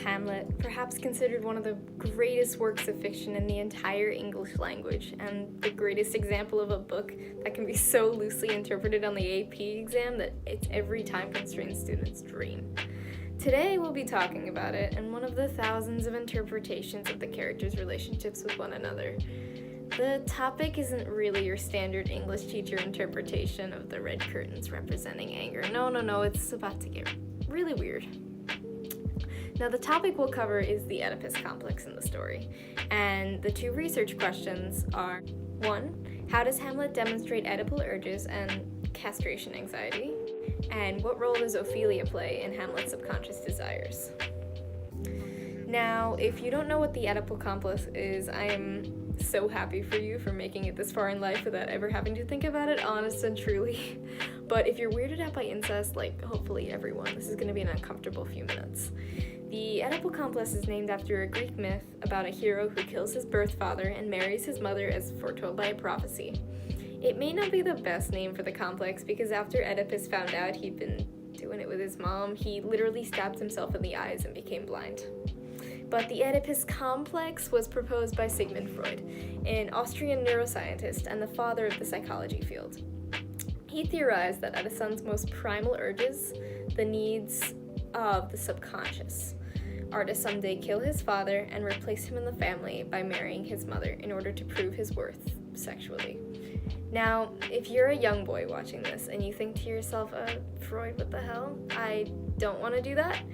Hamlet, perhaps considered one of the greatest works of fiction in the entire English language, and the greatest example of a book that can be so loosely interpreted on the AP exam that it's every time-constrained student's dream. Today we'll be talking about it and one of the thousands of interpretations of the characters' relationships with one another. The topic isn't really your standard English teacher interpretation of the red curtains representing anger. No, it's about to get really weird. Now, the topic we'll cover is the Oedipus complex in the story, and the two research questions are: 1. How does Hamlet demonstrate Oedipal urges and castration anxiety? And what role does Ophelia play in Hamlet's subconscious desires? Now, if you don't know what the Oedipal complex is, I am so happy for you for making it this far in life without ever having to think about it, honest and truly. But if you're weirded out by incest, like hopefully everyone, this is going to be an uncomfortable few minutes. The Oedipal complex is named after a Greek myth about a hero who kills his birth father and marries his mother as foretold by a prophecy. It may not be the best name for the complex because after Oedipus found out he'd been doing it with his mom, he literally stabbed himself in the eyes and became blind. But the Oedipus complex was proposed by Sigmund Freud, an Austrian neuroscientist and the father of the psychology field. He theorized that a son's most primal urges, the needs of the subconscious, are to someday kill his father and replace him in the family by marrying his mother in order to prove his worth sexually. Now, if you're a young boy watching this and you think to yourself, Freud, what the hell? I don't want to do that.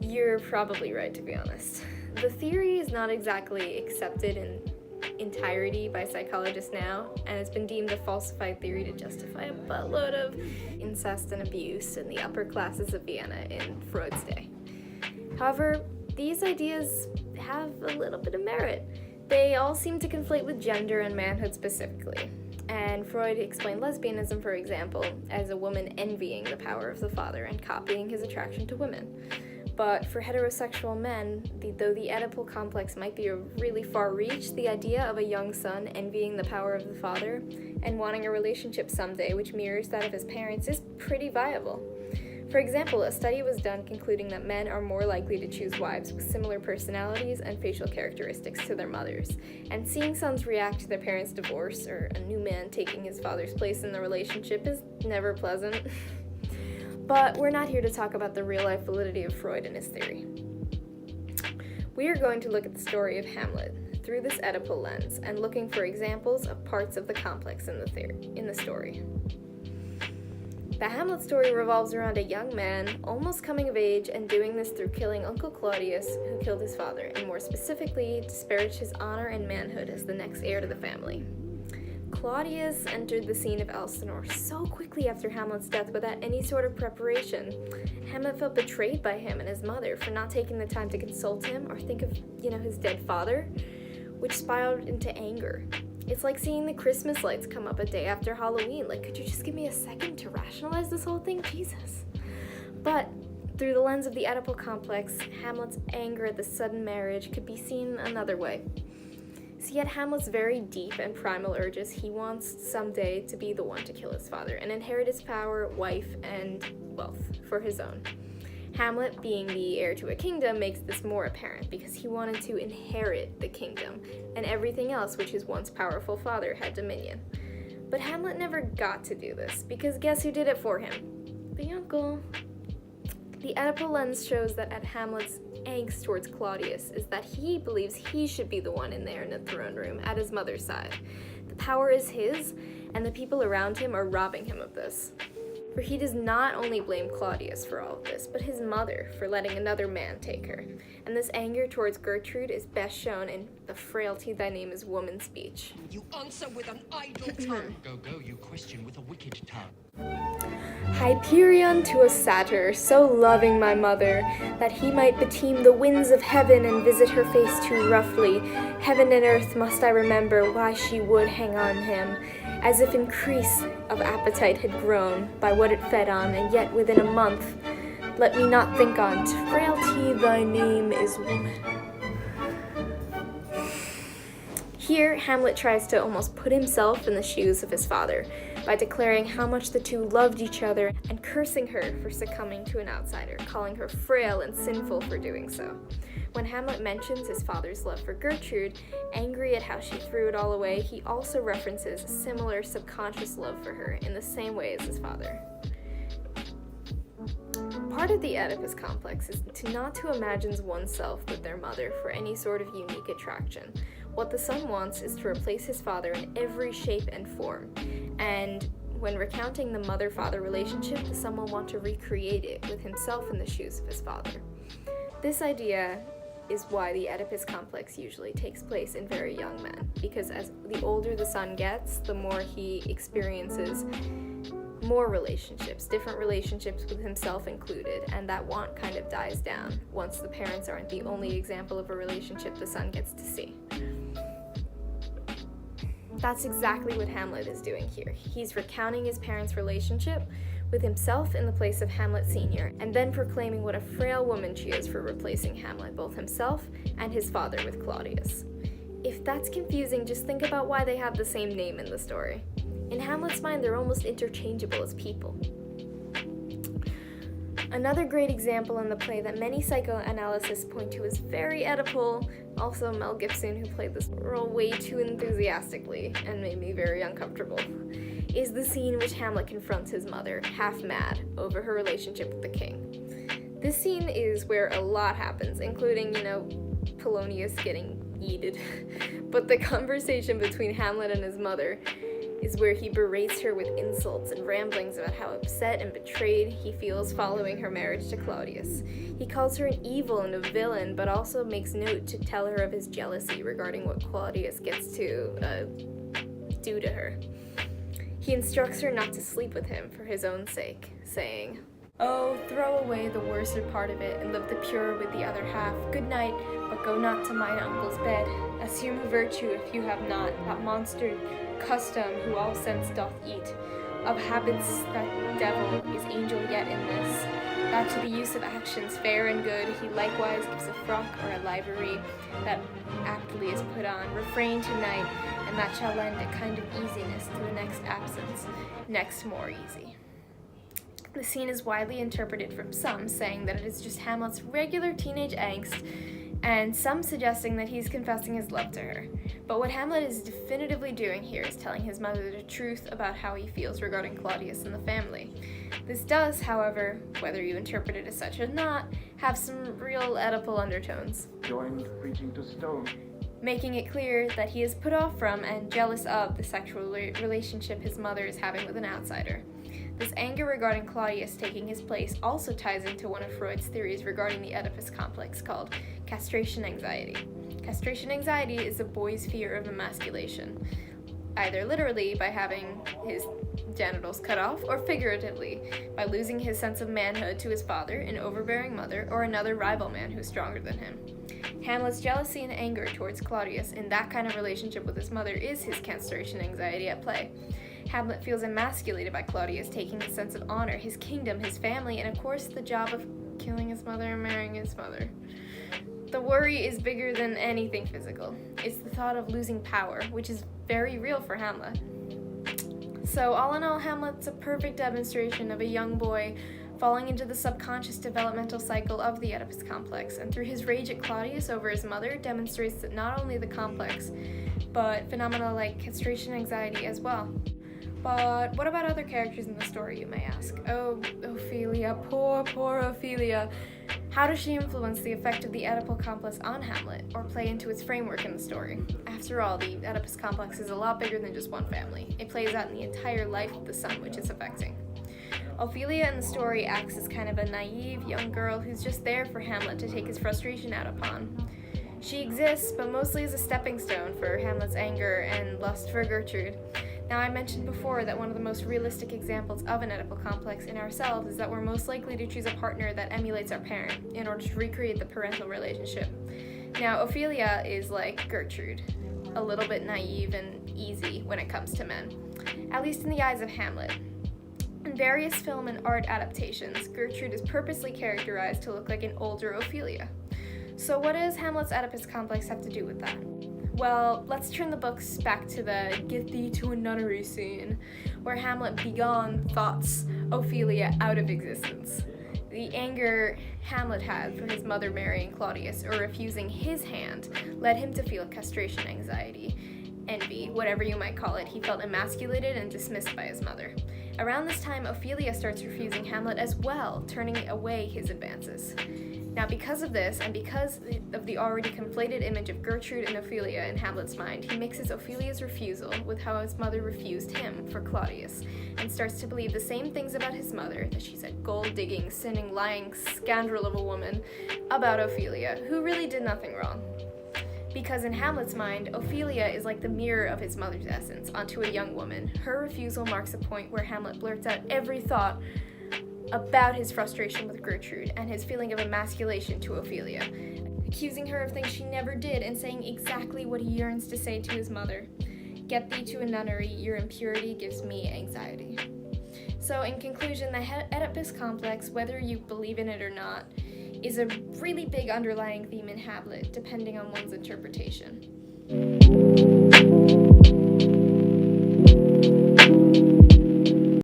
You're probably right, to be honest. The theory is not exactly accepted in entirety by psychologists now, and it's been deemed a falsified theory to justify a buttload of incest and abuse in the upper classes of Vienna in Freud's day. However, these ideas have a little bit of merit. They all seem to conflate with gender and manhood specifically. And Freud explained lesbianism, for example, as a woman envying the power of the father and copying his attraction to women. But for heterosexual men, though the Oedipal complex might be a really far reach, the idea of a young son envying the power of the father and wanting a relationship someday which mirrors that of his parents is pretty viable. For example, a study was done concluding that men are more likely to choose wives with similar personalities and facial characteristics to their mothers, and seeing sons react to their parents' divorce or a new man taking his father's place in the relationship is never pleasant. But we're not here to talk about the real-life validity of Freud and his theory. We are going to look at the story of Hamlet through this Oedipal lens and looking for examples of parts of the complex in the story. The Hamlet story revolves around a young man almost coming of age and doing this through killing Uncle Claudius, who killed his father, and more specifically, disparaged his honor and manhood as the next heir to the family. Claudius entered the scene of Elsinore so quickly after Hamlet's death without any sort of preparation. Hamlet felt betrayed by him and his mother for not taking the time to consult him or think of, his dead father, which spiraled into anger. It's like seeing the Christmas lights come up a day after Halloween. Like, could you just give me a second to rationalize this whole thing? Jesus. But through the lens of the Oedipal complex, Hamlet's anger at the sudden marriage could be seen another way. See, yet Hamlet's very deep and primal urges, he wants someday to be the one to kill his father and inherit his power, wife, and wealth for his own. Hamlet, being the heir to a kingdom, makes this more apparent because he wanted to inherit the kingdom and everything else which his once powerful father had dominion. But Hamlet never got to do this because guess who did it for him? The uncle. The Oedipal lens shows that at Hamlet's angst towards Claudius is that he believes he should be the one in there in the throne room at his mother's side. The power is his, and the people around him are robbing him of this. For he does not only blame Claudius for all of this, but his mother for letting another man take her. And this anger towards Gertrude is best shown in the frailty thy name is woman speech. You answer with an idle tongue. Go, you question with a wicked tongue. Hyperion to a satyr, so loving my mother, that he might beteem the winds of heaven and visit her face too roughly. Heaven and earth must I remember why she would hang on him, as if increase of appetite had grown by what it fed on, and yet within a month let me not think on't. Frailty thy name is woman. Here, Hamlet tries to almost put himself in the shoes of his father, by declaring how much the two loved each other and cursing her for succumbing to an outsider, calling her frail and sinful for doing so. When Hamlet mentions his father's love for Gertrude, angry at how she threw it all away, he also references a similar subconscious love for her in the same way as his father. Part of the Oedipus complex is not to imagine oneself with their mother for any sort of unique attraction. What the son wants is to replace his father in every shape and form, and when recounting the mother-father relationship, the son will want to recreate it with himself in the shoes of his father. This idea is why the Oedipus complex usually takes place in very young men, because as the older the son gets, the more he experiences more relationships, different relationships with himself included, and that want kind of dies down once the parents aren't the only example of a relationship the son gets to see. That's exactly what Hamlet is doing here. He's recounting his parents' relationship with himself in the place of Hamlet Sr., and then proclaiming what a frail woman she is for replacing Hamlet, both himself and his father, with Claudius. If that's confusing, just think about why they have the same name in the story. In Hamlet's mind, they're almost interchangeable as people. Another great example in the play that many psychoanalysts point to as very Oedipal, also Mel Gibson, who played this role way too enthusiastically and made me very uncomfortable, is the scene in which Hamlet confronts his mother, half mad, over her relationship with the king. This scene is where a lot happens, including, Polonius getting yeeted. But the conversation between Hamlet and his mother is where he berates her with insults and ramblings about how upset and betrayed he feels following her marriage to Claudius. He calls her an evil and a villain, but also makes note to tell her of his jealousy regarding what Claudius gets to do to her. He instructs her not to sleep with him for his own sake, saying, "Oh, throw away the worser part of it, and live the purer with the other half. Good night, but go not to mine uncle's bed. Assume a virtue if you have not, that monster custom who all sense doth eat. Of habits that devil is angel yet in this, that to the use of actions fair and good, he likewise gives a frock or a livery that aptly is put on. Refrain tonight, and that shall lend a kind of easiness to the next absence, next more easy." The scene is widely interpreted from some, saying that it is just Hamlet's regular teenage angst, and some suggesting that he's confessing his love to her. But what Hamlet is definitively doing here is telling his mother the truth about how he feels regarding Claudius and the family. This does, however, whether you interpret it as such or not, have some real Oedipal undertones, Joined preaching to stone. making it clear that he is put off from and jealous of the sexual relationship his mother is having with an outsider. This anger regarding Claudius taking his place also ties into one of Freud's theories regarding the Oedipus complex called castration anxiety. Castration anxiety is a boy's fear of emasculation, either literally by having his genitals cut off, or figuratively by losing his sense of manhood to his father, an overbearing mother, or another rival man who's stronger than him. Hamlet's jealousy and anger towards Claudius in that kind of relationship with his mother is his castration anxiety at play. Hamlet feels emasculated by Claudius taking the sense of honor, his kingdom, his family, and of course the job of killing his mother and marrying his mother. The worry is bigger than anything physical. It's the thought of losing power, which is very real for Hamlet. So all in all, Hamlet's a perfect demonstration of a young boy falling into the subconscious developmental cycle of the Oedipus complex, and through his rage at Claudius over his mother demonstrates that not only the complex, but phenomena like castration anxiety as well. But what about other characters in the story, you may ask? Oh, Ophelia, poor Ophelia. How does she influence the effect of the Oedipal complex on Hamlet, or play into its framework in the story? After all, the Oedipus complex is a lot bigger than just one family. It plays out in the entire life of the son, which it's affecting. Ophelia in the story acts as kind of a naive young girl who's just there for Hamlet to take his frustration out upon. She exists, but mostly as a stepping stone for Hamlet's anger and lust for Gertrude. Now, I mentioned before that one of the most realistic examples of an Oedipal complex in ourselves is that we're most likely to choose a partner that emulates our parent in order to recreate the parental relationship. Now, Ophelia is like Gertrude, a little bit naive and easy when it comes to men, at least in the eyes of Hamlet. In various film and art adaptations, Gertrude is purposely characterized to look like an older Ophelia. So what does Hamlet's Oedipus complex have to do with that? Well, let's turn the books back to the "get thee to a nunnery" scene, where Hamlet begone thoughts Ophelia out of existence. The anger Hamlet had for his mother marrying Claudius or refusing his hand led him to feel castration anxiety, envy, whatever you might call it. He felt emasculated and dismissed by his mother. Around this time, Ophelia starts refusing Hamlet as well, turning away his advances. Now, because of this, and because of the already conflated image of Gertrude and Ophelia in Hamlet's mind, he mixes Ophelia's refusal with how his mother refused him for Claudius, and starts to believe the same things about his mother, that she's a gold-digging, sinning, lying scoundrel of a woman, about Ophelia, who really did nothing wrong. Because in Hamlet's mind, Ophelia is like the mirror of his mother's essence onto a young woman. Her refusal marks a point where Hamlet blurts out every thought about his frustration with Gertrude and his feeling of emasculation to Ophelia, accusing her of things she never did and saying exactly what he yearns to say to his mother. "Get thee to a nunnery, your impurity gives me anxiety." So in conclusion, the Oedipus complex, whether you believe in it or not, is a really big underlying theme in Hamlet, depending on one's interpretation.